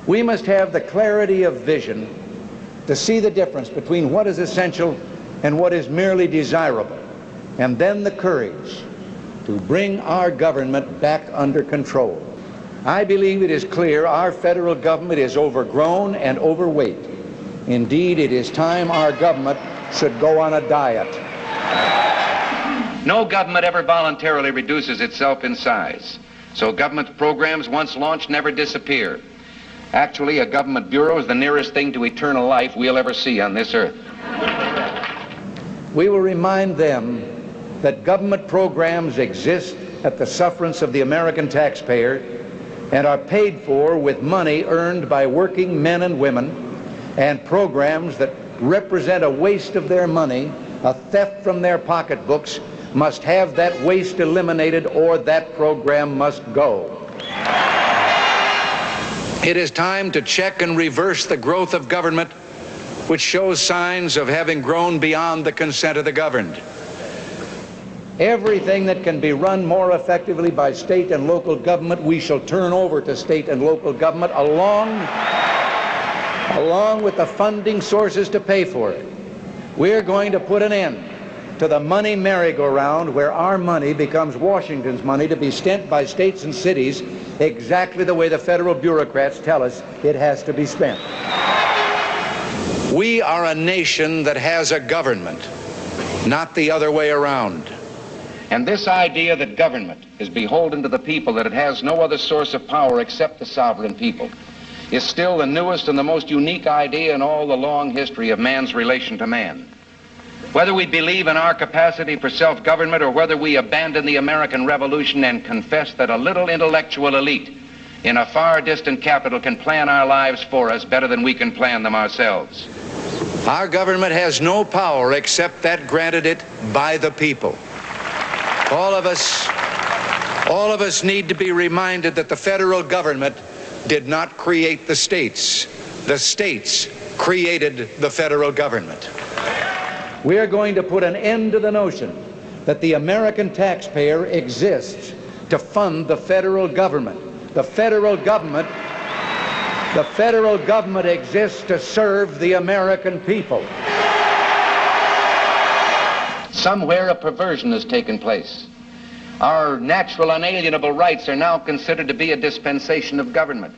We must have the clarity of vision to see the difference between what is essential and what is merely desirable, and then the courage to bring our government back under control. I believe it is clear our federal government is overgrown and overweight. Indeed, it is time our government should go on a diet. No government ever voluntarily reduces itself in size, so government programs once launched never disappear. Actually, a government bureau is the nearest thing to eternal life we'll ever see on this earth. We will remind them that government programs exist at the sufferance of the American taxpayer and are paid for with money earned by working men and women, and programs that represent a waste of their money, a theft from their pocketbooks, must have that waste eliminated, or that program must go. It is time to check and reverse the growth of government, which shows signs of having grown beyond the consent of the governed. Everything that can be run more effectively by state and local government, we shall turn over to state and local government along with the funding sources to pay for it. We're going to put an end to the money merry-go-round where our money becomes Washington's money to be spent by states and cities exactly the way the federal bureaucrats tell us it has to be spent. We are a nation that has a government, not the other way around. And this idea that government is beholden to the people, that it has no other source of power except the sovereign people, is still the newest and the most unique idea in all the long history of man's relation to man. Whether we believe in our capacity for self-government, or whether we abandon the American Revolution and confess that a little intellectual elite in a far distant capital can plan our lives for us better than we can plan them ourselves. Our government has no power except that granted it by the people. All of us need to be reminded that the federal government did not create the states. The states created the federal government. We are going to put an end to the notion that the American taxpayer exists to fund the federal government. The federal government exists to serve the American people. Somewhere a perversion has taken place. Our natural unalienable rights are now considered to be a dispensation of government,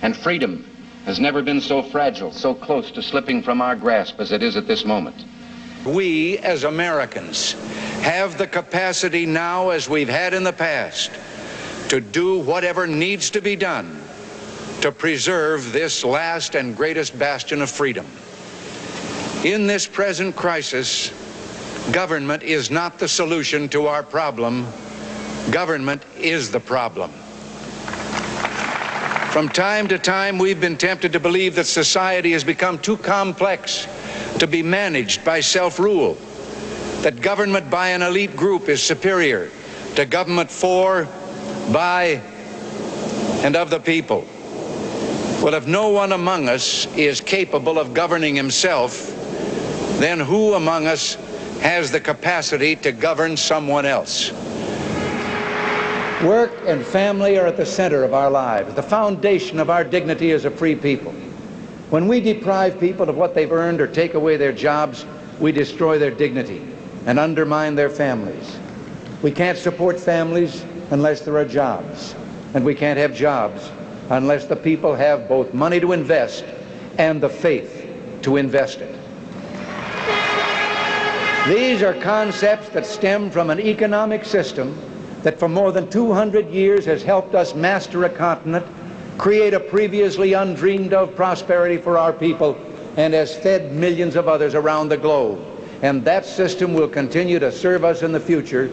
and freedom has never been so fragile, so close to slipping from our grasp as it is at this moment. We, as Americans, have the capacity now, as we've had in the past, to do whatever needs to be done to preserve this last and greatest bastion of freedom. In this present crisis, government is not the solution to our problem. Government is the problem. From time to time, we've been tempted to believe that society has become too complex to be managed by self-rule, that government by an elite group is superior to government for, by, and of the people. Well, if no one among us is capable of governing himself, then who among us has the capacity to govern someone else? Work and family are at the center of our lives, the foundation of our dignity as a free people. When we deprive people of what they've earned or take away their jobs, we destroy their dignity and undermine their families. We can't support families unless there are jobs, and we can't have jobs unless the people have both money to invest and the faith to invest it. These are concepts that stem from an economic system that for more than 200 years has helped us master a continent, create a previously undreamed of prosperity for our people, and has fed millions of others around the globe. And that system will continue to serve us in the future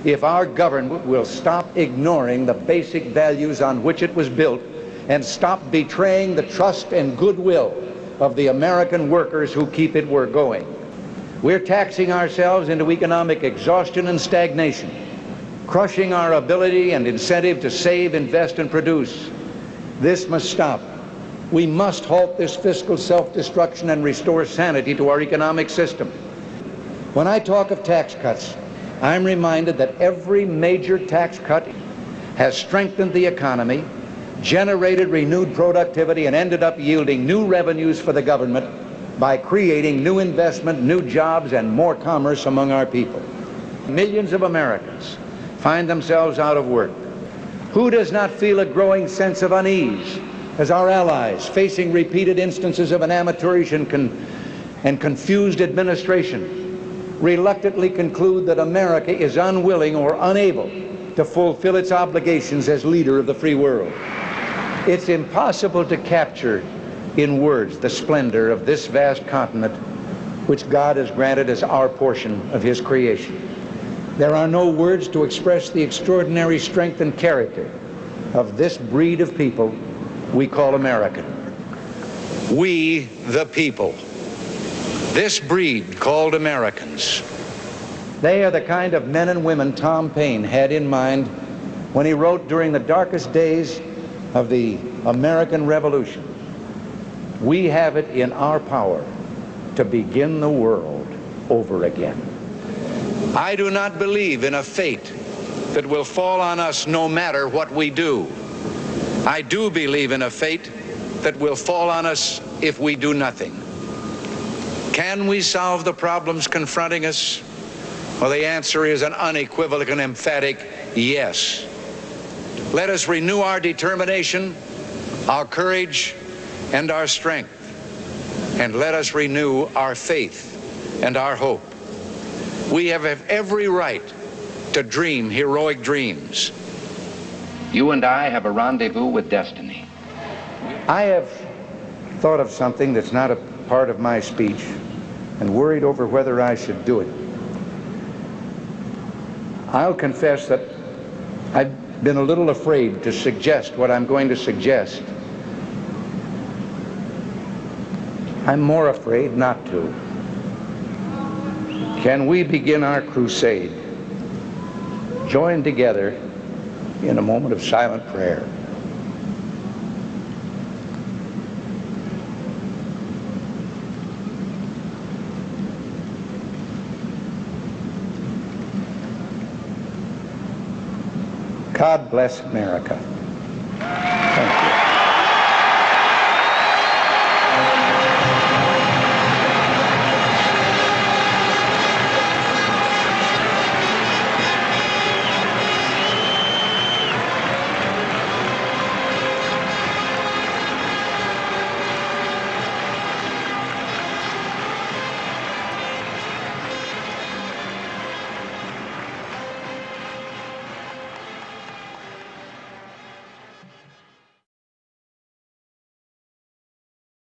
if our government will stop ignoring the basic values on which it was built and stop betraying the trust and goodwill of the American workers who keep it going. We're taxing ourselves into economic exhaustion and stagnation, crushing our ability and incentive to save, invest, and produce. This must stop. We must halt this fiscal self-destruction and restore sanity to our economic system. When I talk of tax cuts, I'm reminded that every major tax cut has strengthened the economy, generated renewed productivity, and ended up yielding new revenues for the government by creating new investment, new jobs, and more commerce among our people. Millions of Americans find themselves out of work. Who does not feel a growing sense of unease as our allies, facing repeated instances of an amateurish and confused administration, reluctantly conclude that America is unwilling or unable to fulfill its obligations as leader of the free world? It's impossible to capture in words the splendor of this vast continent which God has granted as our portion of his creation. There are no words to express the extraordinary strength and character of this breed of people we call American. We, the people, this breed called Americans. They are the kind of men and women Tom Paine had in mind when he wrote during the darkest days of the American Revolution, "We have it in our power to begin the world over again." I do not believe in a fate that will fall on us no matter what we do. I do believe in a fate that will fall on us if we do nothing. Can we solve the problems confronting us? Well, the answer is an unequivocal and emphatic yes. Let us renew our determination, our courage, and our strength. And let us renew our faith and our hope. We have every right to dream heroic dreams. You and I have a rendezvous with destiny. I have thought of something that's not a part of my speech and worried over whether I should do it. I'll confess that I've been a little afraid to suggest what I'm going to suggest. I'm more afraid not to. Can we begin our crusade, join together in a moment of silent prayer? God bless America.